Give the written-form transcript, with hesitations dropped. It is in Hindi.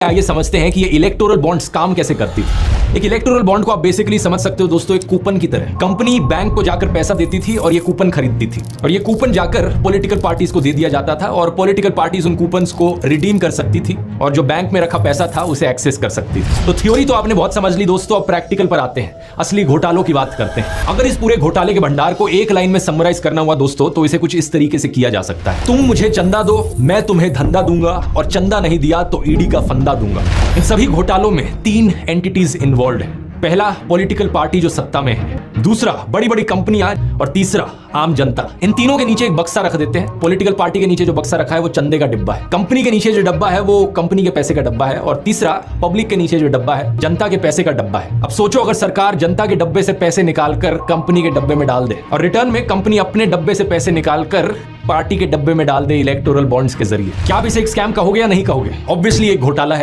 आइए समझते हैं कि ये इलेक्टोरल बॉन्ड्स काम कैसे करती थी। एक इलेक्टोरल बॉन्ड को आप बेसिकली समझ सकते हो दोस्तों, एक कूपन की तरह। कंपनी बैंक को जाकर पैसा देती थी और ये कूपन खरीदती थी, और ये कूपन जाकर पॉलिटिकल पार्टीज को दे दिया जाता था, और पॉलिटिकल पार्टीज उन कूपन्स को रिडीम कर सकती थी, और जो बैंक में रखा पैसा था उसे एक्सेस कर सकती थी। तो थ्योरी तो आपने बहुत समझ ली दोस्तों, अब प्रैक्टिकल पर आते हैं, असली घोटालों की बात करते हैं। अगर इस पूरे घोटाले के भंडार को एक लाइन में समराइज करना हुआ दोस्तों, तो इसे कुछ इस तरीके से किया जा सकता है। तुम मुझे चंदा दो, मैं तुम्हें धंधा दूंगा, और चंदा नहीं दिया तो ईडी का फंदा दूंगा। इन सभी घोटालों में 3 एंटिटीज इन्वॉल्व हैं। पहला पॉलिटिकल पार्टी जो सत्ता में है, दूसरा बड़ी बड़ी कंपनियां, और तीसरा आम जनता। इन तीनों के नीचे एक बक्सा रख देते हैं। पॉलिटिकल पार्टी के नीचे जो बक्सा रखा है वो चंदे का डिब्बा है, कंपनी के नीचे जो डब्बा है वो कंपनी के पैसे का डब्बा है, और तीसरा पब्लिक के नीचे जो डब्बा है जनता के पैसे का डब्बा है। अब सोचो, अगर सरकार जनता के डब्बे से पैसे निकालकर कंपनी के डब्बे में डाल दे, और रिटर्न में कंपनी अपने डब्बे से पैसे निकालकर पार्टी के डब्बे में डाल दे इलेक्टोरल बॉन्ड्स के जरिए, क्या आप इसे एक स्कैम कहोगे या नहीं कहोगे? ऑब्वियसली एक घोटाला है।